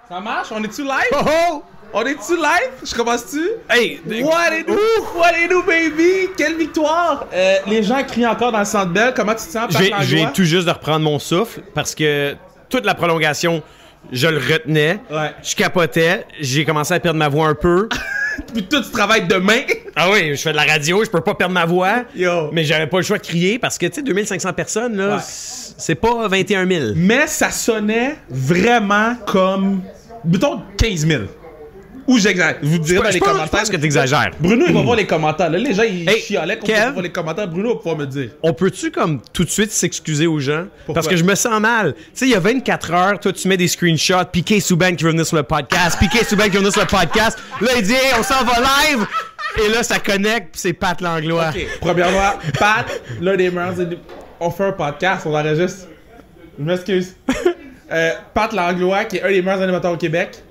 Ça marche? On est-tu live? Oh oh! On est-tu live? Je commence-tu? Hey! What it do? What it do, baby? Quelle victoire! Les gens crient encore dans le Centre Bell. Comment tu te sens? Je viens tout juste de reprendre mon souffle parce que toute la prolongation, je le retenais. Ouais. Je capotais. J'ai commencé à perdre ma voix un peu. Puis toi, tu travailles demain. Ah oui, je fais de la radio, je peux pas perdre ma voix. Yo. Mais j'avais pas le choix de crier parce que, tu sais, 2500 personnes, là, Ouais. c'est pas 21 000. Mais ça sonnait vraiment comme, mettons, 15 000. Ou j'exagère. Vous direz dans les commentaires. Je pense que t'exagères. Bruno, il va voir les commentaires. Là, les gens, ils Hey, chialaient quand Kev? on va voir les commentaires. Bruno va pouvoir me dire. On peut-tu, comme, tout de suite s'excuser aux gens? Pourquoi? Parce que je me sens mal. Tu sais, il y a 24 heures, toi, tu mets des screenshots, Piqué Souban qui veut venir sur le podcast, Piqué Souban qui veut venir sur le podcast. Là, il dit, hey, on s'en va live! Et là, ça connecte, pis c'est Pat Langlois. OK. Premièrement, Pat, l'un des meilleurs. On fait un podcast, on enregistre. Je m'excuse. Pat Langlois, qui est un des meilleurs animateurs au Québec.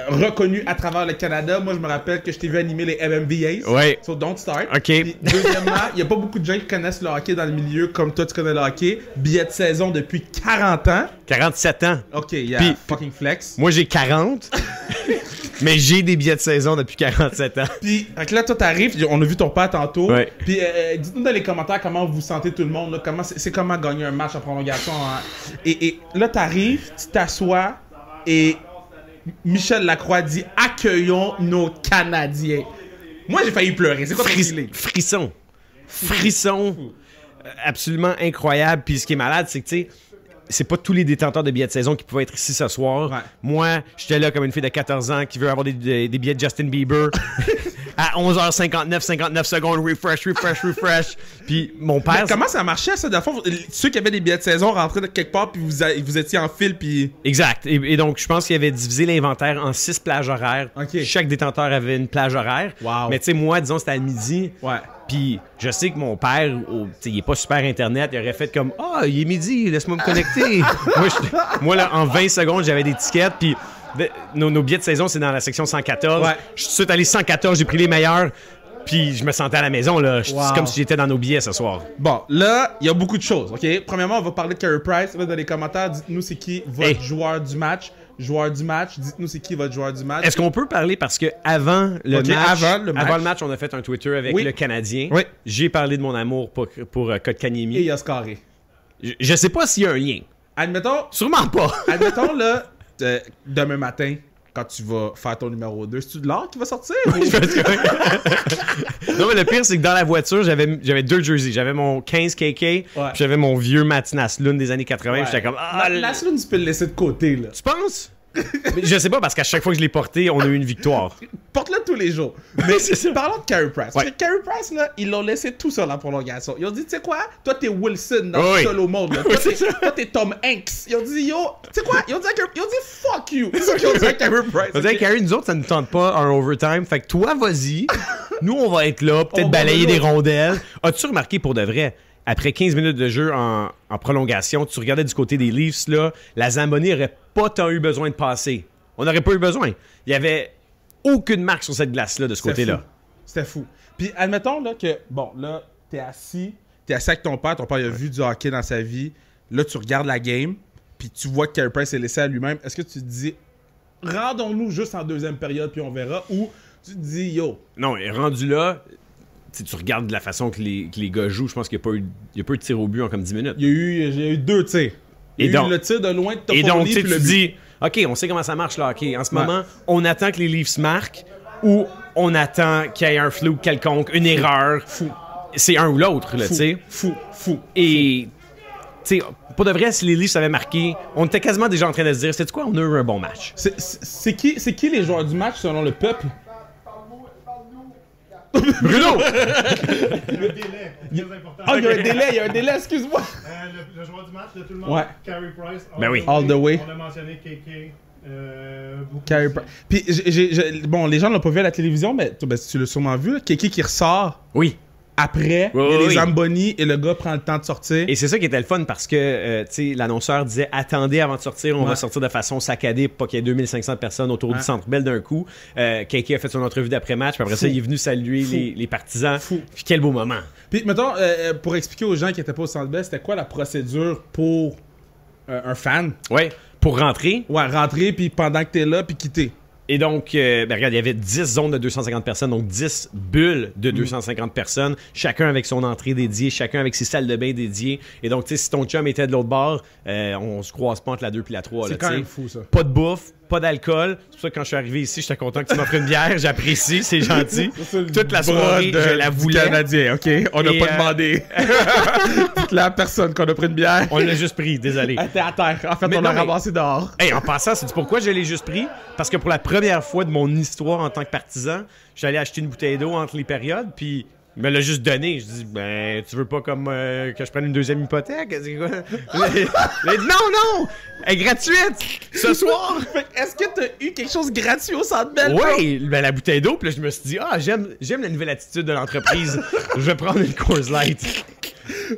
Reconnu à travers le Canada. Moi, je me rappelle que je t'ai vu animer les MMVAs. Ouais. So, don't start. OK. Puis, deuxièmement, il n'y a pas beaucoup de gens qui connaissent le hockey dans le milieu comme toi, tu connais le hockey. Billet de saison depuis 40 ans. 47 ans. OK, yeah, Puis- fucking flex. Moi, j'ai 40. Mais j'ai des billets de saison depuis 47 ans. Puis, fait que là, toi, t'arrives, on a vu ton père tantôt. Ouais. Puis, dites-nous dans les commentaires comment vous sentez tout le monde. Là, comment c'est comment gagner un match en prolongation. Et là, t'arrives, tu t'assois et Michel Lacroix dit « Accueillons nos Canadiens ». Moi, j'ai failli pleurer. C'est quoi ton feeling? Frisson. Frisson. Absolument incroyable. Puis ce qui est malade, c'est que, tu sais, c'est pas tous les détenteurs de billets de saison qui pouvaient être ici ce soir. Ouais. Moi, j'étais là comme une fille de 14 ans qui veut avoir des billets de Justin Bieber. À 11h59, 59 secondes, refresh. Puis mon père... Mais comment ça marchait, ça? Dans le fond, ceux qui avaient des billets de saison rentraient de quelque part, puis vous étiez en file, puis... Exact. Et donc, je pense qu'il avait divisé l'inventaire en 6 plages horaires. Ok. Chaque détenteur avait une plage horaire. Wow. Mais tu sais, moi, disons, c'était à midi. Ouais. Puis je sais que mon père, il est pas super Internet, il aurait fait comme « Ah, il est midi, laisse-moi me connecter. » Moi, là, en 20 secondes, j'avais des tickets, puis nos billets de saison, c'est dans la section 114. Ouais. Je suis tout de suite allé 114, j'ai pris les meilleurs, puis je me sentais à la maison, là. Wow. C'est comme si j'étais dans nos billets ce soir. Bon, là, il y a beaucoup de choses, OK? Premièrement, on va parler de Carey Price. Là, dans les commentaires, dites-nous c'est qui votre joueur du match. Joueur du match, dites-nous c'est qui votre joueur du match. Est-ce qu'on peut parler, parce que avant le Ok, match, avant le match, on a fait un Twitter avec Oui. le Canadien. Oui. J'ai parlé de mon amour pour Kotkaniemi. Et il y a scoré. Je sais pas s'il y a un lien. Admettons, Sûrement pas. là, demain matin, quand tu vas faire ton numéro 2, c'est-tu de l'or qui va sortir? Non, mais le pire, c'est que dans la voiture, j'avais deux jerseys. J'avais mon 15 KK, puis j'avais mon vieux Matinas Lund des années 80. J'étais comme, La Sloan, tu peux le laisser de côté, là. Tu penses? Mais je sais pas, parce qu'à chaque fois que je l'ai porté, on a eu une victoire. Porte-le tous les jours. Mais parlons de Carey Price. Ouais. Parce que Carey Price, là, ils l'ont laissé tout seul en prolongation. Ils ont dit, tu sais quoi? Toi, t'es Wilson dans Oui. le seul au monde. Là. Toi, t'es Tom Hanks. Ils ont dit, yo, tu sais quoi? Ils ont dit fuck you. C'est ça qu'ils ont dit à Carey Price. On dirait, Carey, nous autres, ça ne tente pas un overtime. Fait que toi, vas-y. Nous, on va être là, On peut-être va balayer là. des rondelles. As-tu remarqué pour de vrai? Après 15 minutes de jeu en prolongation, tu regardais du côté des Leafs, là, la Zamboni aurait pas tant eu besoin de passer. On n'aurait pas eu besoin. Il y avait aucune marque sur cette glace-là de ce côté-là. C'était fou. Puis admettons là, que, bon, là, t'es assis avec ton père il a vu du hockey dans sa vie. Là, tu regardes la game, puis tu vois que Carey Price est laissé à lui-même. Est-ce que tu te dis, rendons-nous juste en deuxième période, puis on verra, ou tu te dis, yo. Non, et rendu là, tu regardes de la façon que les gars jouent, je pense qu'il n'y a pas eu de tir au but en comme 10 minutes. Il y a eu 2 tirs. Il y a eu le tir de loin de Toffoli. Et donc, tu sais, puis le tu but. dis, OK, on sait comment ça marche, là, OK. En ce moment, on attend que les Leafs marquent ou on attend qu'il y ait un flou quelconque, une erreur. Fou. C'est un ou l'autre, là, tu sais. Fou. Et, tu sais, pour de vrai, si les Leafs avaient marqué, on était quasiment déjà en train de se dire, c'est quoi, on a eu un bon match. C'est qui les joueurs du match selon le peuple? Bruno! Le délai, très important. Ah, il y a un délai, excuse-moi. Le joueur du match de tout le monde, Ouais. Carey Price. Ben oui. All the way. On a mentionné KK. Beaucoup Carey aussi. Price. Puis, bon, les gens l'ont pas vu à la télévision, mais tu l'as sûrement vu, là. Keke qui ressort Oui. après, Oui, il y a oui, les oui. Zamboni et le gars prend le temps de sortir. Et c'est ça qui était le fun parce que tu sais, l'annonceur disait attendez avant de sortir, on va sortir de façon saccadée pour pas qu'il y ait 2500 personnes autour du Centre Bell d'un coup. Keke a fait son entrevue d'après-match, puis après ça, il est venu saluer les partisans. Puis quel beau moment. Puis, mettons, pour expliquer aux gens qui étaient pas au Centre Bell, c'était quoi la procédure pour un fan? Ouais. pour rentrer. Ouais, rentrer, puis pendant que t'es là, puis quitter. Et donc, ben regarde, il y avait 10 zones de 250 personnes, donc 10 bulles de 250 personnes, chacun avec son entrée dédiée, chacun avec ses salles de bain dédiées. Et donc, tu sais, si ton chum était de l'autre bord, on se croise pas entre la 2 puis la 3. C'est là, quand tu sais. même fou, ça. Pas de bouffe, pas d'alcool. C'est pour ça que quand je suis arrivé ici, j'étais content que tu m'offres une bière. J'apprécie, c'est gentil. Toute la soirée, je la voulais. Canadien, OK? On n'a Et, pas demandé. Toute la personne qu'on a pris une bière. On l'a juste pris, désolé. Elle était à terre. En fait, Mais on non, l'a mais- ramassé dehors. Hey, en passant, c'est pourquoi je l'ai juste pris? Parce que pour la première fois de mon histoire en tant que partisan, j'allais acheter une bouteille d'eau entre les périodes, puis il me l'a juste donné. Je dis, ben, tu veux pas comme que je prenne une deuxième hypothèque? C'est quoi? Il a dit, non! Elle est gratuite! Ce soir! Est-ce que t'as eu quelque chose de gratuit au Centre Bell? Oui, ben, la bouteille d'eau, puis là, je me suis dit, j'aime la nouvelle attitude de l'entreprise. Je vais prendre une Coors Light.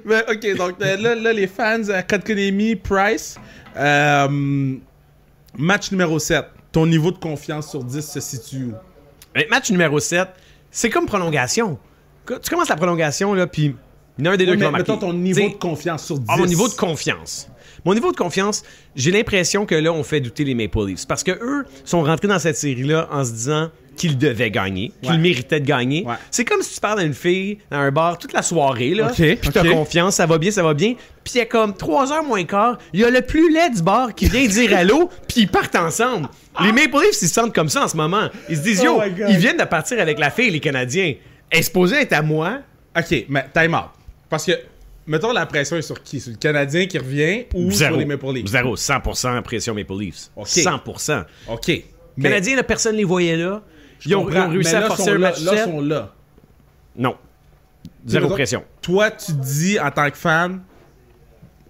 Mais, OK, donc là, les fans, Kotkaniemi, Price, match numéro 7. Ton niveau de confiance sur 10 se situe où? Ben, match numéro 7, c'est comme prolongation. Tu commences la prolongation, là, puis il y en a un des deux qui va marquer. Mettons ton niveau T'sais, de confiance sur 10. mon niveau de confiance. Mon niveau de confiance, j'ai l'impression que là, on fait douter les Maple Leafs. Parce que eux sont rentrés dans cette série-là en se disant qu'ils devaient gagner, qu'ils Ouais. méritaient de gagner. Ouais. C'est comme si tu parles à une fille dans un bar toute la soirée, là, Ok, puis t'as ok. confiance, ça va bien. Puis il y a comme 3h moins quart, il y a le plus laid du bar qui vient dire allô, puis ils partent ensemble. Les Maple Leafs, ils se sentent comme ça en ce moment. Ils se disent, Oh yo, my God. ils viennent de partir avec la fille, les Canadiens. Elle est supposée être à moi. OK, mais time out. Parce que, mettons, la pression est sur qui? Sur le Canadien qui revient ou sur les Maple Leafs? Zéro, 100% pression Maple Leafs. Ok. 100%. OK. Les Canadiens, là, personne ne les voyait là. Ils ont comprends, réussi mais à là, forcer sont un là, match là, 7. sont là. Non. Zéro Mettons, pression. Toi, tu dis, en tant que fan,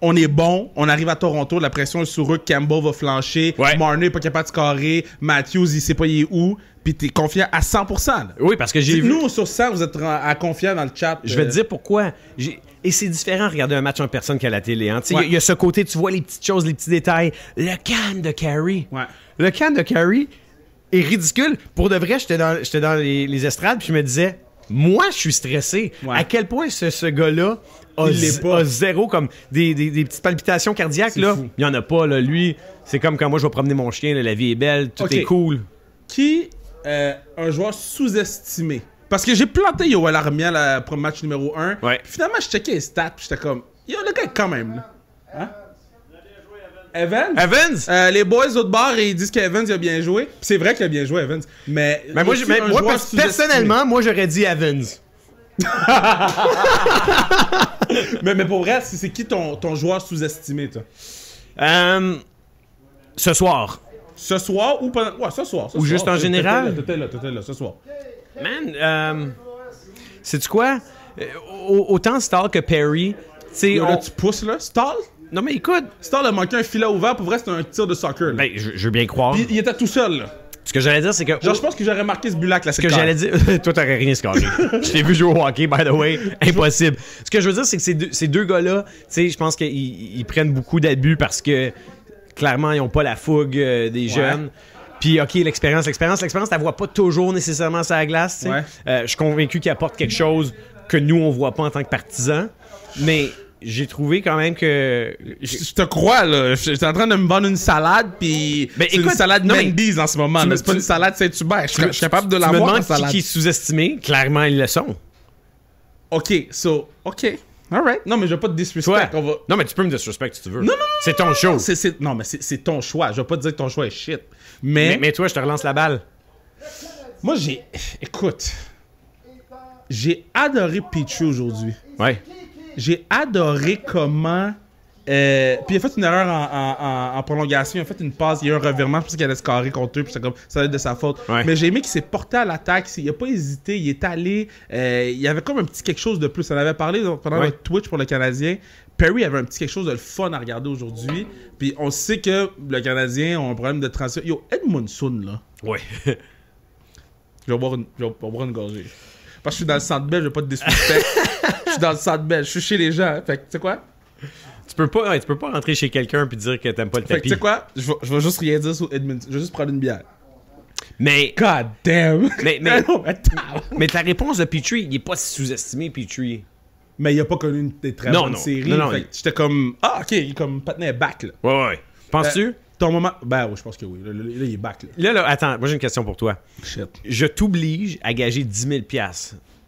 on est bon, on arrive à Toronto, la pression est sur eux, Campbell va flancher, Ouais. Marner est pas capable de scorer, Matthews, il sait pas il est où, puis t'es confiant à 100%. Là. Oui, parce que j'ai vu. Nous, sur 100, vous êtes à confiant dans le chat. Je vais te dire pourquoi. Et c'est différent de regarder un match en personne qu'à la télé. Hein. Il y a ce côté, tu vois les petites choses, les petits détails. Le can de Carey. Ouais. Le can de Carey est ridicule. Pour de vrai, j'étais dans les estrades puis je me disais, moi, je suis stressé. Ouais. À quel point ce gars-là Il l'est pas. a zéro, comme des petites palpitations cardiaques. C'est Là. fou. Il y en a pas. Là. Lui, c'est comme quand moi, je vais promener mon chien. Là, la vie est belle, tout Ok. est cool. Qui un joueur sous-estimé? Parce que j'ai planté Yoel Armia pour le match numéro 1. Ouais. Puis finalement, je checkais les stats, puis j'étais comme, yo, le gars, quand même, là. Hein? Evans? Evans? Les boys autre bord, ils disent qu'Evans il a bien joué. Puis c'est vrai qu'il a bien joué, Evans. Mais Mais moi, y a-t-il un joueur sous-estimé? personnellement, moi, j'aurais dit Evans. Mais pour vrai, c'est qui ton joueur sous-estimé, toi? Ce soir. Ce soir ou pendant. Ouais, ce soir. Ou juste en général? T'étais là, ce soir. Man, sais-tu quoi? Autant Stahl que Perry, tu sais, Là, tu pousses, là. Stall? non mais écoute, Stall a manqué un filet ouvert. Pour vrai, c'était un tir de soccer, là. ben, je veux bien croire. Puis il était tout seul, là. Ce que j'allais dire, c'est que... Genre, je pense que j'aurais marqué ce but-là avec la Ce que j'allais dire... Toi, t'aurais rien scoré. Je t'ai vu jouer au hockey, by the way. Impossible. Ce que je veux dire, c'est que ces deux gars-là, tu sais, je pense qu'ils prennent beaucoup d'abus parce que, clairement, ils n'ont pas la fougue des jeunes. Puis, OK, l'expérience, t'as vois pas toujours nécessairement sur la glace, tu sais. Ouais. Je suis convaincu qu'ils apportent quelque chose que nous, on voit pas en tant que partisans. Mais j'ai trouvé quand même que... Je te crois, là. J'étais en train de me vendre une salade, puis Ben, c'est une écoute, salade non, mais- Mendy's en ce moment. tu là. me- C'est pas tu- une salade Saint-Hubert. Je suis capable de Tu me l'avoir, demandes la salade. qui est sous-estimé. Clairement, ils le sont. OK, OK. Alright. Non, mais je vais pas te disrespect. Toi. On va... Non, mais tu peux me disrespect si tu veux. Non. C'est ton show. Non, mais c'est ton choix. Je vais pas te dire que ton choix est shit. Mais, Mais toi, je te relance la balle. moi, Écoute. J'ai adoré Pichu aujourd'hui. Ouais. J'ai adoré comment... puis il a fait une erreur en prolongation. Il a fait une passe. Il y a eu un revirement. Je pensais qu'il allait scorer contre eux. Puis c'était comme, ça va être de sa faute. Ouais. Mais j'ai aimé qu'il s'est porté à l'attaque. Il a pas hésité. Il est allé. Il y avait comme un petit quelque chose de plus. On avait parlé pendant Ouais. le Twitch pour le Canadien. Perry avait un petit quelque chose de le fun à regarder aujourd'hui. Puis on sait que le Canadien a un problème de transition. Yo, Edmundson, là. Ouais. Je vais boire une gorgée. Parce que je suis dans le centre belle, je vais pas te disrespect. Je suis dans le centre belle. Je suis chez les gens. Fait que, tu sais quoi? tu peux pas rentrer chez quelqu'un puis dire que t'aimes pas le Fait que, tapis. tu sais quoi? Je vais juste rien dire sur Edmundson. Je vais juste prendre une bière. Mais, God damn! Mais- Non, mais tabarnak. mais ta réponse de Petrie, il est pas si sous-estimé, Petrie. Mais il a pas connu des très Non, bonnes non. séries. Non, non, Fait que j'étais comme... Ah, OK, il est comme patiné back, là. Ouais. Penses-tu? ton moment. Ben oui, je pense que oui. Là, il est back. Là, attends, moi j'ai une question pour toi. Shit. Je t'oblige à gager 10 000 $,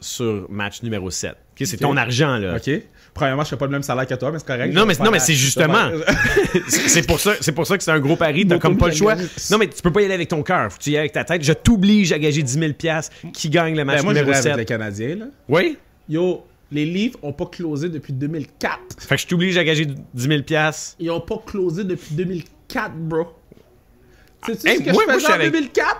sur match numéro 7. Okay, c'est ton argent, là. OK. Premièrement, je fais pas le même salaire que toi, mais c'est correct. Non, mais c'est justement. c'est pour ça que c'est un gros pari. T'as comme pas le choix. Non, mais tu peux pas y aller avec ton cœur. Faut que tu y ailles avec ta tête. Je t'oblige à gager 10 000 $ qui gagne le match moi, numéro je 7. avec les Canadiens, là. Oui? Yo, les Leafs ont pas closé depuis 2004. Fait que je t'oblige à gager 10 000 $. Ils ont pas closé depuis 2004, bro. Sais-tu Hey, ce que moi, je je faisais suis en avec- 2004?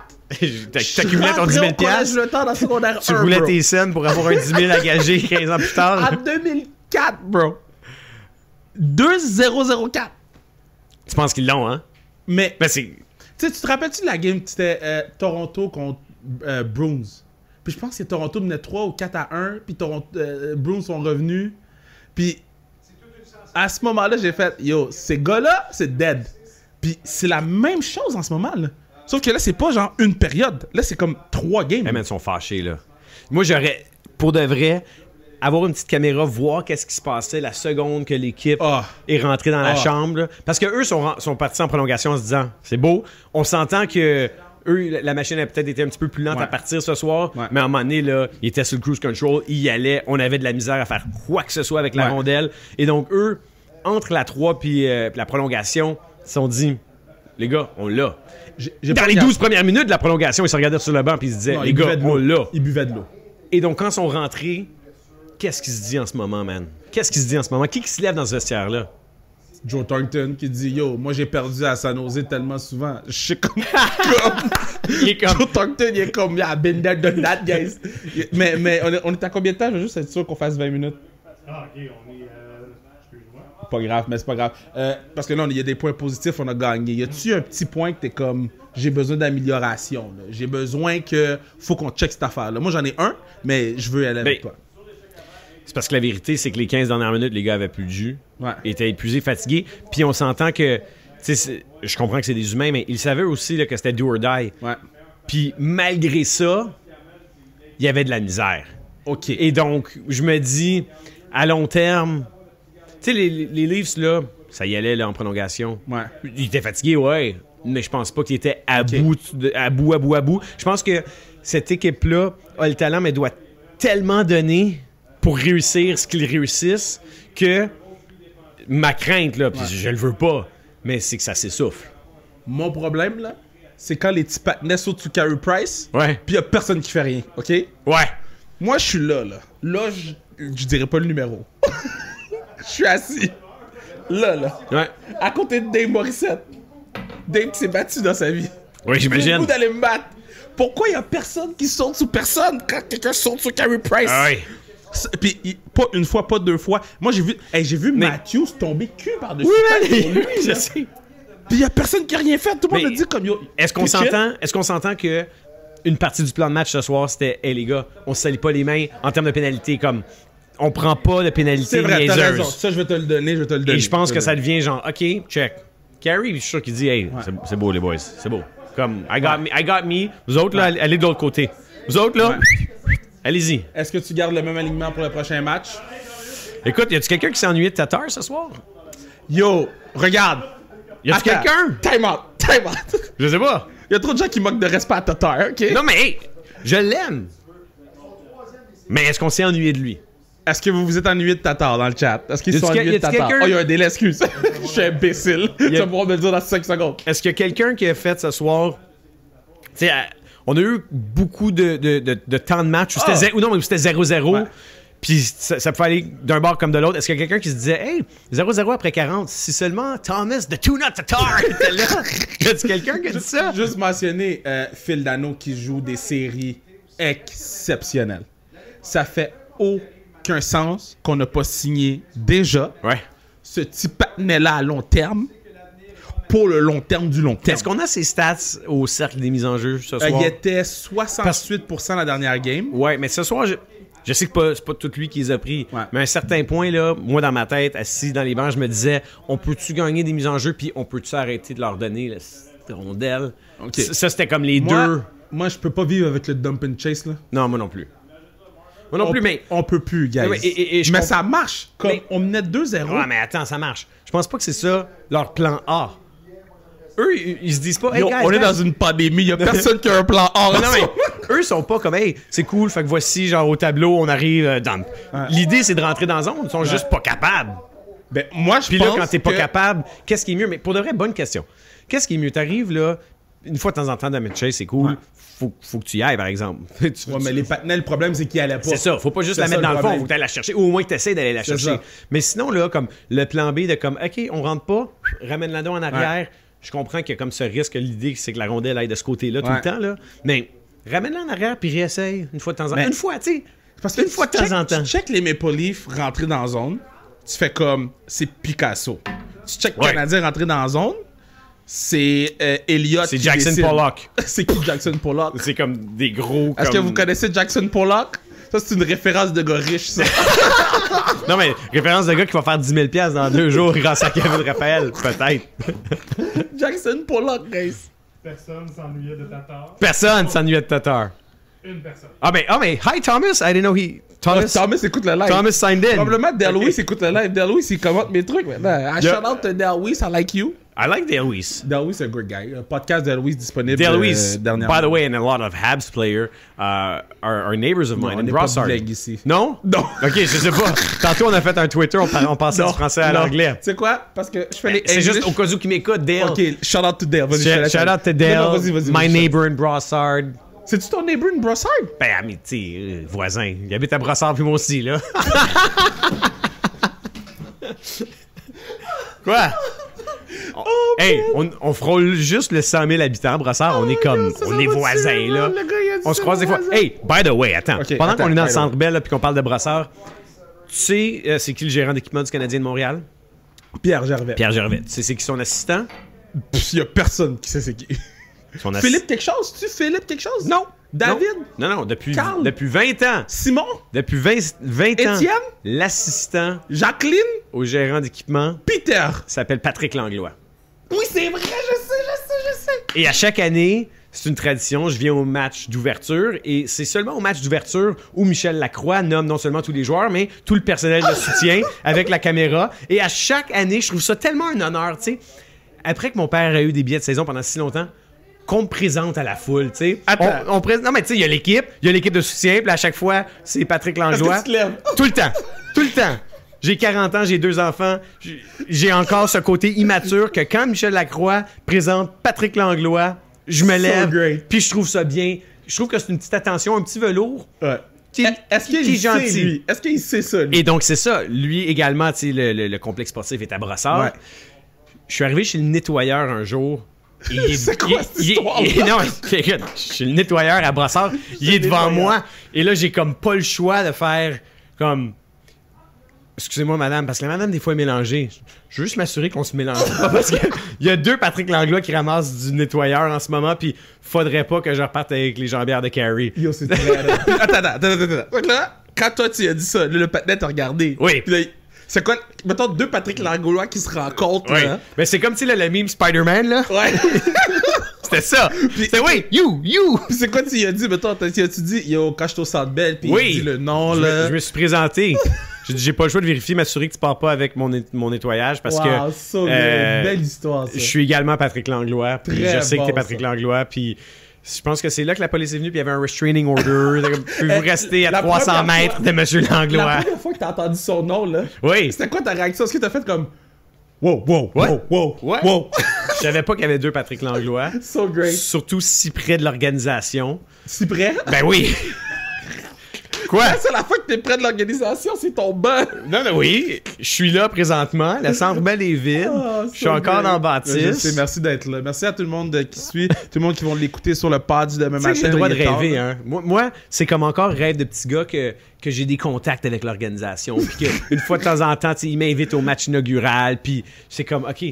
T'accumulais ton 10 000 Je le temps dans secondaire Tu 1, roulais bro. tes scènes pour avoir un 10 000 à gager 15 ans plus tard. En 2004, bro. 2-0-0-4. Tu penses qu'ils l'ont, hein? Mais, Ben, c'est. tu sais, tu te rappelles-tu de la game? C'était Toronto contre Bruins. Puis je pense que Toronto menait 3 ou 4-1. Puis Bruins sont revenus. Puis à ce moment-là, j'ai fait, yo, ces gars-là, c'est dead. Puis c'est la même chose en ce moment, là. Sauf que là, c'est pas genre une période. Là, c'est comme 3 games. Les mecs sont fâchés, là. Moi, j'aurais, pour de vrai, avoir une petite caméra, voir qu'est-ce qui se passait la seconde que l'équipe est rentrée dans la chambre. Là. Parce que eux sont partis en prolongation en se disant, c'est beau. On s'entend que eux, la machine a peut-être été un petit peu plus lente à partir ce soir, mais à un moment donné, là, ils étaient sur le cruise control, ils y allaient, on avait de la misère à faire quoi que ce soit avec la rondelle. Et donc, eux, entre la 3 puis la prolongation, ils se sont dit, les gars, on l'a. Dans les 12 premières minutes de la prolongation, ils se regardaient sur le banc puis ils se disaient, les gars, on l'a. Ils buvaient de l'eau. Et donc, quand ils sont rentrés, qu'est-ce qui se dit en ce moment, man? Qu'est-ce qui se dit en ce moment? Qui se lève dans ce vestiaire-là? Joe Thornton qui dit, yo, moi j'ai perdu à San Jose tellement souvent. Je sais comme. Il est comme... Joe Thornton, il est comme, yeah, been there, done that, guys. mais on est à combien de temps? Je veux juste être sûr qu'on fasse 20 minutes. Ah, ok, on est. Excuse-moi. Pas grave, mais c'est pas grave. Parce que là, il y a des points positifs, on a gagné. Y a-tu un petit point que t'es comme, j'ai besoin d'amélioration, là? J'ai besoin que. Faut qu'on check cette affaire-là. Moi, j'en ai un, mais je veux aller avec toi. C'est parce que la vérité, c'est que les 15 dernières minutes, les gars avaient plus de jus. Ouais. Ils étaient épuisés, fatigués. Puis on s'entend que. Tu sais, je comprends que c'est des humains, mais ils savaient aussi là, que c'était do or die. Ouais. Puis malgré ça, il y avait de la misère. OK. Et donc, je me dis, à long terme, tu sais, les Leafs, là, ça y allait là, en prolongation. Ouais. Ils étaient fatigués, ouais, mais je pense pas qu'ils étaient à bout. Je pense que cette équipe-là a le talent, mais doit tellement donner pour réussir ce qu'ils réussissent que ma crainte, là, puis je le veux pas, mais c'est que ça s'essouffle. Mon problème, là, c'est quand les petits patinets sautent sur Carey Price, Ouais. puis y a personne qui fait rien, OK? Ouais. Moi, je suis là. Là, je dirais pas le numéro. Je suis assis. Là. Ouais. À côté de Dave Morissette. Dave qui s'est battu dans sa vie. Oui, J'ai le j'imagine. goût d'aller me battre. Pourquoi y a personne qui saute sur personne quand quelqu'un saute sur Carey Price? Ah ouais. Puis, pas une fois, pas deux fois. Moi, j'ai vu Mais- Matthews tomber cul par-dessus. Oui, tête pour lui, je là. sais. Puis, y a personne qui a rien fait. Tout le monde Mais a dit comme yo. Est-ce qu'on s'entend que une partie du plan de match ce soir, c'était hey les gars, on se salit pas les mains en termes de pénalité, comme on prend pas de pénalité C'est vrai, t'as raison. niaiseuse. Ça, je vais te le donner. Et je pense que ça devient genre, OK, check. Carey, je suis sûr qu'il dit, hey, c'est beau les boys, c'est beau. Comme, I got me. Vous autres, là, allez de l'autre côté. Vous autres, là, allez-y. Est-ce que tu gardes le même alignement pour le prochain match? Écoute, y a-tu quelqu'un qui s'est ennuyé de Tatar ce soir? Yo, regarde. Y a-tu Attends. quelqu'un? Time out. Je sais pas. Il y a trop de gens qui moquent de respect à Tatar, OK? Non, mais hey, je l'aime. Mais est-ce qu'on s'est ennuyé de lui? Est-ce que vous vous êtes ennuyé de Tatar dans le chat? Est-ce qu'ils se sont Y a-tu ennuyés de Tatar? quelqu'un- Oh, il y a un délai, excuse. Je suis imbécile. Tu vas pouvoir me le dire dans 5 secondes. Est-ce qu'il y a quelqu'un qui a fait ce soir... Tu sais, on a eu beaucoup de temps de match où c'était mais où c'était 0-0. Ouais. Puis ça pouvait aller d'un bord comme de l'autre. Est-ce qu'il y a quelqu'un qui se disait, hey, 0-0 après 40, si seulement Thomas de Tuna Tatar était là? Y a-tu quelqu'un qui a dit ça? Juste mentionner Phil Dano qui joue des séries exceptionnelles. Ça fait aucun sens qu'on n'a pas signé déjà Ouais. ce petit patinet-là à long terme pour le long terme du long terme. Est-ce qu'on a ces stats au cercle des mises en jeu ce soir? Il était 68% la dernière game. Ouais, mais ce soir, je sais que c'est pas tout lui qui les a pris. Ouais. Mais à un certain point, là, moi, dans ma tête, assis dans les bancs, je me disais, on peut-tu gagner des mises en jeu, puis on peut-tu arrêter de leur donner la rondelle? Ok. Ça, c'était comme les deux. Moi, je peux pas vivre avec le dump and chase, là. Non, moi non plus. Moi non plus, mais... On peut plus, guys. Ouais, et je mais comprends- ça marche. Comme Mais- on menait 2-0. Ouais, mais attends, ça marche. Je pense pas que c'est ça, leur plan A. eux, ils se disent pas, hey, Yo, guys, on est guys. dans une pandémie, il y a personne qui a un plan A. Non, mais eux sont pas comme, hey, c'est cool, fait que voici, genre, au tableau, on arrive dump. L'idée, c'est de rentrer dans la zone. Ils sont juste pas capables. Ben, moi, je Puis pense là, quand t'es pas que- capable, qu'est-ce qui est mieux? Mais pour de vrai, bonne question. Qu'est-ce qui est mieux? T'arrives, là, une fois de temps en temps, dans le chase, c'est cool. Ouais. Faut que tu y ailles, par exemple. Ouais, mais les patinets, le problème, c'est qu'ils allaient pas. C'est ça, faut pas juste C'est la mettre ça, dans le le fond, problème. faut que t'ailles la chercher, ou au moins que t'essaies d'aller la C'est chercher. ça. Mais sinon, là, comme le plan B de comme, OK, on rentre pas, ramène la en arrière. Je comprends qu'il y a comme ce risque, l'idée, c'est que la rondelle aille de ce côté-là tout Ouais. le temps, là. Mais ramène-la en arrière, puis réessaye une fois de temps en temps. Mais- Une fois, tu sais. Parce que Une fois de temps en temps. Tu check les Maple Leafs rentrer dans la zone, tu fais comme, c'est Picasso. Tu check Ouais. Canadien rentrer dans la zone, c'est Elliott. C'est qui Jackson décide. Pollock. C'est qui Jackson Pollock? C'est comme des gros. Est-ce que comme- vous connaissez Jackson Pollock? Ça, c'est une référence de gars riche, ça. Non, mais référence de gars qui va faire 10 000 $ dans 2 jours grâce à Kevin Raphaël, peut-être. Jackson Pollock, guys. Personne s'ennuyait de Tatar. Personne s'ennuie de Tatar. Une personne. Ah, mais hi Thomas, I didn't know he. Thomas, Thomas, écoute le live. Thomas signed in. Probablement Del Ok. Weiss écoute le live. Del Weiss, il commente mes trucs maintenant. Yeah. Shout out to Del Weiss, I like you. I like Dale Weiss. Del Weiss, un great guy. Un podcast Del Weiss disponible Dale Weiss, dernièrement. by the way, and a lot of Habs players are neighbors of mine on in n'est pas Brossard. bilingue ici. Non? Non. Ok, je sais pas. Tantôt, on a fait un Twitter, on passait du français à Non. l'anglais. Tu sais quoi? Parce que je fais les C'est juste English. au cas où qui m'écoute, Dale. Ok, shout out to Dale. Vas-y, je te laisse Shout aller. out to Non, Dale, non, vas-y, my vas-y. neighbor in Brossard. C'est-tu ton neighbor in Brossard? Ben, mais tu sais, voisin. Il habite à Brossard, puis moi aussi, là. Quoi? Hey, on frôle juste le 100 000 habitants, Brossard. On est comme, on est voisins, là. On se croise des fois. Hey, by the way, attends. Ok, Pendant attends, qu'on est dans le by the Centre Bell, là, puis qu'on parle de Brossard, tu sais, c'est qui le gérant d'équipement du Canadien de Montréal? Pierre Gervais. Pierre Gervais. Tu sais, c'est qui son assistant? Il y a personne qui sait c'est qui. Son Philippe quelque chose? Tu Philippe quelque chose? Non. David? Non, depuis Carl? 20 ans. Simon? Depuis 20 ans. Étienne? L'assistant Jacqueline? au gérant d'équipement Peter? s'appelle Patrick Langlois. Oui, c'est vrai, je sais. Et à chaque année, c'est une tradition, je viens au match d'ouverture et c'est seulement au match d'ouverture où Michel Lacroix nomme non seulement tous les joueurs, mais tout le personnel de soutien avec la caméra. Et à chaque année, je trouve ça tellement un honneur, tu sais. Après que mon père a eu des billets de saison pendant si longtemps, qu'on me présente à la foule, tu sais. Attends. Non, mais tu sais, il y a l'équipe de soutien, puis à chaque fois, c'est Patrick Langlois. Est-ce que tu te lèves? Tout le temps. J'ai 40 ans, j'ai 2 enfants. J'ai encore ce côté immature que quand Michel Lacroix présente Patrick Langlois, je me lève, great. puis je trouve ça bien. Je trouve que c'est une petite attention, un petit velours. Ouais. Qui est Est-ce qu'il sait, gentil. lui? Est-ce qu'il sait ça, lui? Et donc, c'est ça. Lui également, tu sais, le complexe sportif est à Brossard. Ouais. Je suis arrivé chez le nettoyeur un jour. Et il est- C'est quoi cette histoire-là? non, écoute, je suis le nettoyeur à Brossard. Il est devant nettoyeur. moi. Et là, j'ai comme pas le choix de faire comme... Excusez-moi, madame, parce que la madame, des fois, est mélangée. Je veux juste m'assurer qu'on se mélange pas, parce qu'il y a 2 Patrick Langlois qui ramassent du nettoyeur en ce moment, puis faudrait pas que je reparte avec les jambières de Carrie. Yo, c'est très... Attends. Donc là, quand toi, tu as dit ça, le patinet t'a regardé. Oui. Puis là, c'est quoi? Mettons 2 Patrick Langlois qui se rencontrent, Oui. là. Mais c'est comme, tu sais, le meme Spider-Man, là. Ouais. C'était ça. C'était, oui, you. Puis c'est quoi tu y as dit? Mettons, tu as dit, yo, quand je suis au Centre Bell, puis Oui. il dit le nom, Je là. me suis présenté. J'ai dit, j'ai pas le choix de vérifier, m'assurer que tu pars pas avec mon nettoyage parce Wow, que so good. euh, Belle histoire, ça. je suis également Patrick Langlois. Puis Très je sais que t'es bon, Patrick ça. Langlois. Puis je pense que c'est là que la police est venue. Puis il y avait un restraining order. Pouvez-vous rester à La 300 première mètres fois- de Monsieur La Langlois? première fois que t'as entendu son nom, là, Oui. c'était quoi ta réaction? Est-ce que t'as fait comme... Wow. Ouais. Je savais pas qu'il y avait 2 Patrick Langlois. So great. Surtout si près de l'organisation. Si près? Ben oui. Quoi? C'est la fois que t'es près de l'organisation, c'est ton banc. Non, oui. Je suis là présentement. Le Centre Bell est vide. Je suis encore dans Baptiste. Merci d'être là. Merci à tout le monde qui suit, tout le monde qui vont l'écouter sur le pod du demain Tu sais, matin. j'ai le droit de il est tard, rêver, là. hein. Moi, c'est comme encore rêve de petit gars que j'ai des contacts avec l'organisation. Puis qu'une fois de temps en temps, tu sais, ils m'invitent au match inaugural. Puis c'est comme, OK,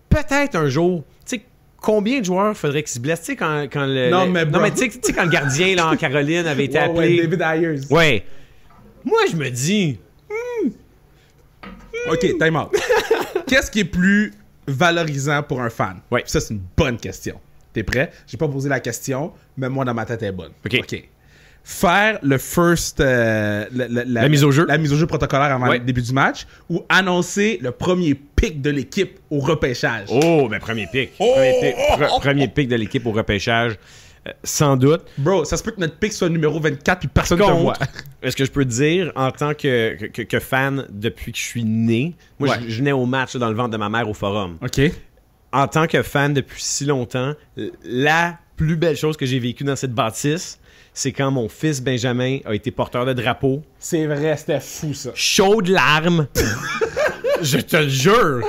peut-être un jour, tu sais, combien de joueurs faudrait qu'ils se blessent? Tu sais, quand le. Non, mais bro. tu sais, quand le gardien, là, en Caroline, avait été Ouais, appelé. David Ayers. Ouais. Moi, je me dis. Ok, time out. Qu'est-ce qui est plus valorisant pour un fan? Ouais. Ça, c'est une bonne question. T'es prêt? J'ai pas posé la question, mais moi, dans ma tête, elle est bonne. Ok. faire le first... La mise au jeu. La mise au jeu protocolaire avant Ouais. le début du match ou annoncer le premier pick de l'équipe au repêchage. Oh, ben premier pick. Premier pick de l'équipe au repêchage. Sans doute. Bro, ça se peut que notre pick soit numéro 24 puis personne ne te voit. Est-ce que je peux te dire, en tant que fan depuis que je suis né, moi, Ouais. je venais au match là, dans le ventre de ma mère au Forum. OK. En tant que fan depuis si longtemps, la plus belle chose que j'ai vécue dans cette bâtisse, c'est quand mon fils Benjamin a été porteur de drapeau. C'est vrai, c'était fou, ça. Chaudes larmes. Je te le jure.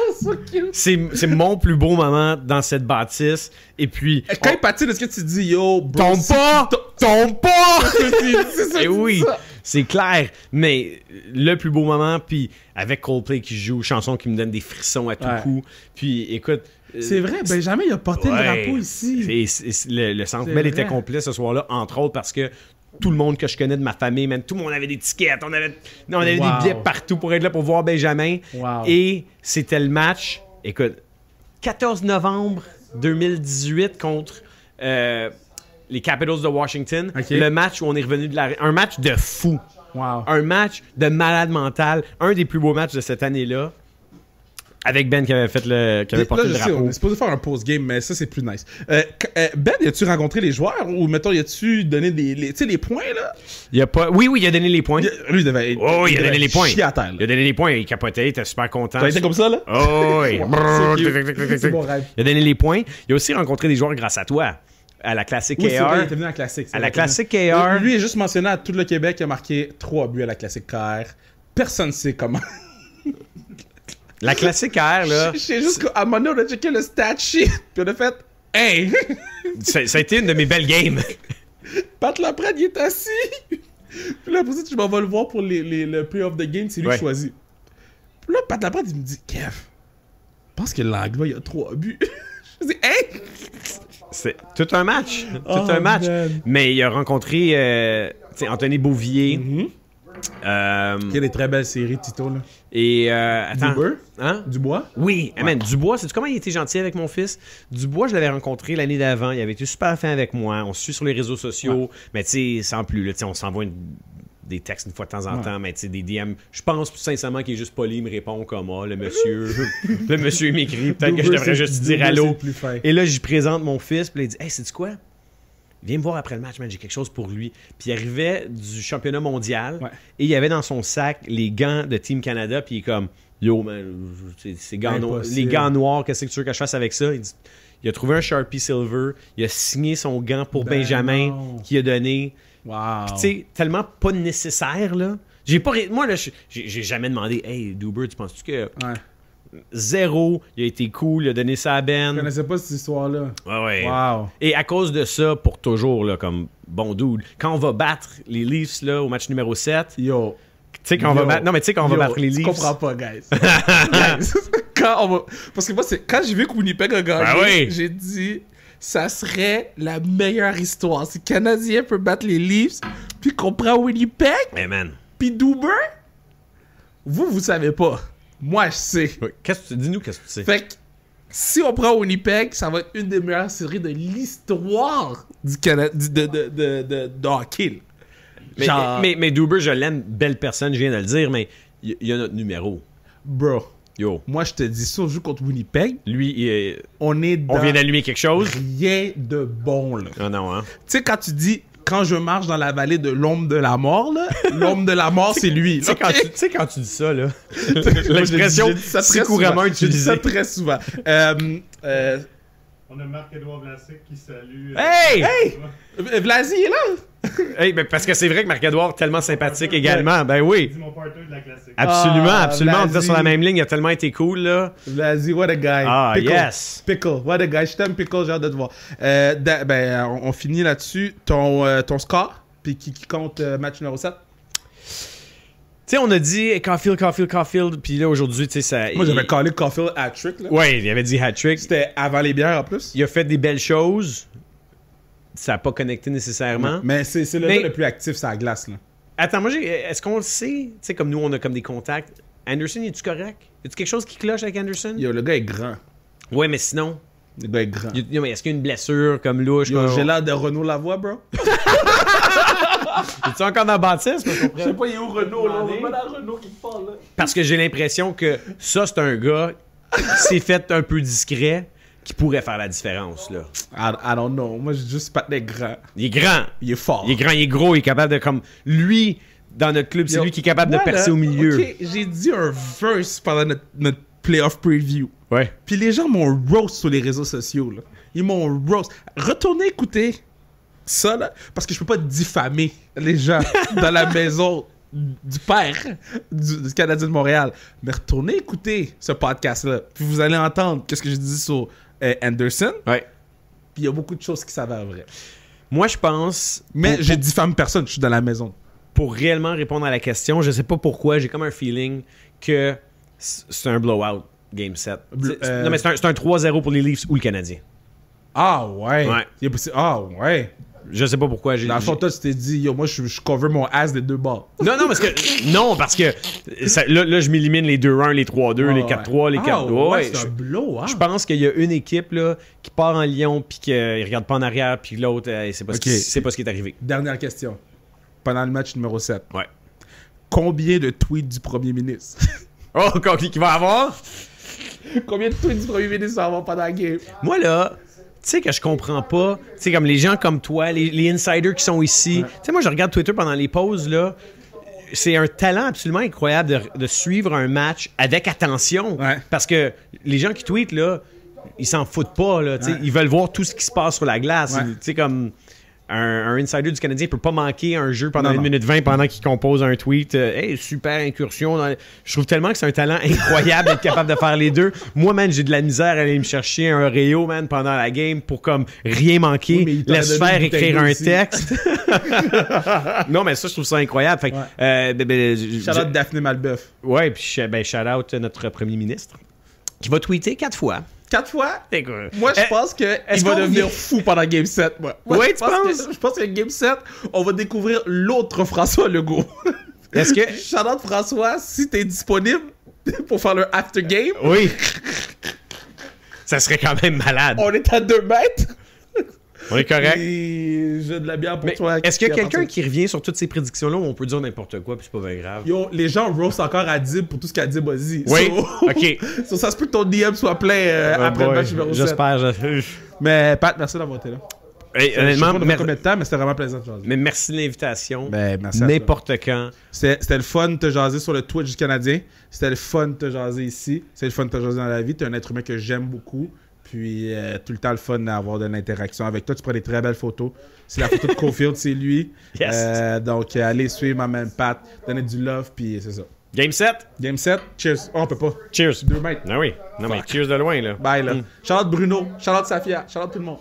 C'est mon plus beau moment dans cette bâtisse. Et puis... Quand il patine, est-ce que tu dis, yo, bro, Tombe si pas! tu Tombe pas! C'est ça, Et c'est oui, ça. c'est clair. Mais le plus beau moment, puis avec Coldplay qui joue, chanson qui me donne des frissons à tout Ouais. coup. Puis écoute... C'est vrai, Benjamin, il a porté le drapeau ici. Le Centre C'est Bell était vrai. complet ce soir-là, entre autres parce que tout le monde que je connais de ma famille, man, tout le monde avait des tickets, on avait Wow. des billets partout pour être là pour voir Benjamin. Wow. Et c'était le match, écoute, 14 novembre 2018 contre les Capitals de Washington. Ok. Le match où on est revenu de un match de fou. Wow. Un match de malade mental. Un des plus beaux matchs de cette année-là. Avec Ben qui avait porté Là, le je sais, drapeau. on est supposé faire un post-game, mais ça, c'est plus nice. Ben, as-tu rencontré les joueurs ou, mettons, as-tu donné tu sais, les points, là? Il a pas... Oui, il a donné les points. Lui, il devait... Oh, il a donné les points. chier à terre, Il a là. donné les points, il capotait, il était super content. T'as été comme ça, là? Oh, oui. C'est cute. C'est mon rêve. Il a donné les points. Il a aussi rencontré des joueurs grâce à toi. À la Classic Oui, c'est vrai, il KR. était venu à la Classique. À la Classic KR. Lui est juste mentionné à tout le Québec, il a marqué 3 buts à la Classique KR. Personne ne sait comment. La Classic KR, là, Je sais juste qu'à un moment donné, on a checké le stat sheet, puis on a fait « Hey! ça a été une de mes belles games. Pat Laprade, il est assis! » Puis là, pour ça, je m'en vais le voir pour le play of the game, c'est lui Ouais. qui choisit. Puis là, Pat Laprade, il me dit « Kev, je pense que l'Anglois, il a 3 buts. » Je dis « Hey! » C'est tout un match. Tout Oh, un match. man. Mais il a rencontré tu sais, Anthony Beauvillier. Il y a des très belles séries, Tito, là. Et attends. Dubois? Hein? Dubois? Oui, man, Dubois, sais-tu comment il était gentil avec mon fils? Dubois, je l'avais rencontré l'année d'avant. Il avait été super fin avec moi. On se suit sur les réseaux sociaux. Mais tu sais, sans plus, là, tu sais, on s'envoie des textes une fois de temps en temps, mais tu sais, des DM. Je pense sincèrement qu'il est juste poli, il me répond comme le monsieur. Le monsieur m'écrit. Peut-être que je devrais juste dire Dubois, allô. c'est plus fin. Et là, j'y présente mon fils, puis là, il dit hey, sais-tu quoi? Viens me voir après le match, man, j'ai quelque chose pour lui. Puis il arrivait du championnat mondial Ouais. et il y avait dans son sac les gants de Team Canada, puis il est comme yo, man, ces gants noirs, Impossible. les gants noirs, qu'est-ce que tu veux que je fasse avec ça? Il a trouvé un Sharpie Silver, il a signé son gant pour Ben Benjamin non. qu'il a donné. Wow. Puis tu sais, tellement pas nécessaire, là. Moi, là, j'ai jamais demandé hey, Duber, tu penses-tu que. Ouais. Zéro, il a été cool, il a donné ça à Je Ben. connaissais pas cette histoire-là. Ouais, ouais. Wow. Et à cause de ça, pour toujours, là, comme bon dude, quand on va battre les Leafs là, au match numéro 7, tu Yo. sais, quand on va Yo. battre. Non, mais tu sais, quand on va Yo, battre les tu Leafs. comprends pas, guys. Guys, quand on va... Parce que moi, quand j'ai vu que Winnipeg a gagné, Ben oui. j'ai dit, ça serait la meilleure histoire. Si le Canadien peut battre les Leafs, puis qu'on prend Winnipeg, Mais man, puis Duber, vous savez pas. Moi, je sais. dis-nous qu'est-ce que tu sais. Fait que, si on prend Winnipeg, ça va être une des meilleures séries de l'histoire du Canada, de hockey. là. Mais Duber, je l'aime, belle personne, je viens de le dire, mais il y a notre numéro. Bro, Yo. moi, je te dis, si on joue contre Winnipeg, Lui, on est dans on vient d'allumer quelque chose. rien de bon, là. Ah non, hein. Tu sais, quand tu dis, quand je marche dans la vallée de l'ombre de la mort, là, l'ombre de la mort, c'est lui. Tu sais, là, ok? quand tu dis ça, là, Moi, l'expression j'ai dit ça si très couramment souvent. J'ai dit ça utilisée. très souvent. On a Marc-Édouard Vlasic qui salue. Hey! Hey! Vlasi est là! Hey, ben, parce que c'est vrai que Marc-Edouard est tellement sympathique également. Ben oui. C'est mon partner de la classique. Absolument, Ah, absolument. On était vas-y. sur la même ligne. Il a tellement été cool, là. Vlasi, what a guy. Ah, Pickle. yes. Pickle, what a guy. Je t'aime, Pickle, j'ai hâte de te voir. On finit là-dessus. Ton score, puis qui compte match numéro 7? Tu sais, on a dit Caulfield, puis là, aujourd'hui, tu sais, ça... Moi, j'avais callé Caulfield hat-trick, là. Ouais, il avait dit hat-trick. C'était avant les bières, en plus. Il a fait des belles choses. Ça n'a pas connecté nécessairement. Mais c'est le Mais- gars le plus actif sur la glace, là. Attends, moi, est-ce qu'on le sait? Tu sais, comme nous, on a comme des contacts. Anderson, es-tu correct? Y a-tu quelque chose qui cloche avec Anderson? Yo, le gars est grand. Ouais, mais sinon... Le gars est grand. Mais est-ce qu'il y a une blessure comme louche? Yo, comme- j'ai l'air de Renaud Lavoie, bro. Es-tu encore dans la bâtisse? Je sais pas, il est où Renault, là? On va pas dans Renault qui te parle, là. Parce que j'ai l'impression que ça, c'est un gars qui s'est fait un peu discret, qui pourrait faire la différence, là. I don't know. Moi, j'ai juste pas de grand. Il est grand. Il est fort. Il est grand, il est gros, il est capable de comme... Lui, dans notre club, c'est lui qui est capable de percer au milieu. Ok, j'ai dit un verse pendant notre playoff preview. Ouais. Puis les gens m'ont roast sur les réseaux sociaux, là. Ils m'ont roast. Retournez écouter ça, là, parce que je peux pas diffamer les gens dans la maison du père du Canadien de Montréal. Mais retournez écouter ce podcast-là. Puis vous allez entendre qu'est-ce que je dis sur Anderson. Ouais. Puis il y a beaucoup de choses qui s'avèrent vraies. Moi, je pense... Mais je diffame personne, je suis dans la maison. Pour réellement répondre à la question, je sais pas pourquoi, j'ai comme un feeling que c'est un blowout, Game 7. Non, mais c'est un 3-0 pour les Leafs ou le Canadien. Ah ouais. Ouais. Il est possible. Ah ouais. Je sais pas pourquoi. Dans le fond, toi, tu t'es dit, yo, moi, je cover mon ass des deux bords. Non, parce que là, je m'élimine les 2-1, les 3-2, les 4-3, les 4-2. Ouais, c'est un blowout. Je pense qu'il y a une équipe là, qui part en Lyon puis qu'il regarde pas en arrière puis l'autre, c'est pas, c'est pas ce qui est arrivé. Dernière question. Pendant le match numéro 7. Ouais. Combien de tweets du premier ministre? Oh, qui va avoir? Combien de tweets du premier ministre va avoir pendant la game? Moi, là... Tu sais que je comprends pas, tu sais, comme les gens comme toi, les insiders qui sont ici. Tu sais, moi, je regarde Twitter pendant les pauses, là. C'est un talent absolument incroyable de suivre un match avec attention. Ouais. Parce que les gens qui tweetent, là, ils s'en foutent pas, là. Tu sais, ils veulent voir tout ce qui se passe sur la glace. Ouais. Tu sais, comme... Un insider du Canadien peut pas manquer un jeu pendant 1 minute 20 pendant qu'il compose un tweet. Hey, super incursion. Je trouve tellement que c'est un talent incroyable d'être capable de faire les deux. Moi, man, j'ai de la misère à aller me chercher un Réo, man, pendant la game pour comme rien manquer. Oui, laisse faire écrire un aussi. texte. Non, mais ça, je trouve ça incroyable. Fait que, Shout out Daphné Malbeuf. Ouais, puis shout out notre premier ministre qui va tweeter 4 fois. 4 fois? Écoute, Moi, je pense qu'il va devenir fou pendant Game 7. Moi, Ouais, je pense? Je pense que Game 7, on va découvrir l'autre François Legault. Est-ce que... Shout out François, si t'es disponible pour faire le after game, Oui. Ça serait quand même malade. on est à 2 mètres. On est correct. Et j'ai de la bière pour Mais toi. est-ce qu'il y a quelqu'un qui revient sur toutes ces prédictions-là où on peut dire n'importe quoi puis c'est pas bien grave? Yo, les gens roast encore Adib pour tout ce qu'Adib a dit. Oui, So- ok. so, ça se peut que ton DM soit plein après le match numéro 7. J'espère. Mais Pat, merci d'avoir été là. Hey, Je sais honnêtement, pas depuis combien de temps, mais c'était vraiment plaisant de jaser. mais merci de l'invitation. Ben, merci à toi. N'importe quand. C'était le fun de te jaser sur le Twitch du Canadien. C'était le fun de te jaser ici. C'est le fun de te jaser dans la vie. Tu es un être humain que j'aime beaucoup. Puis tout le temps le fun d'avoir de l'interaction avec toi. Tu prends des très belles photos. C'est la photo de Caulfield, c'est lui. Yes. Donc allez suivre ma même patte, donner du love, puis c'est ça. Game 7. Game 7, cheers. Oh, on peut pas. Cheers. 2 mètres. Ah oui. Non, mais cheers de loin, là. Bye là. Shout out Bruno, shout out Safia, shout out tout le monde.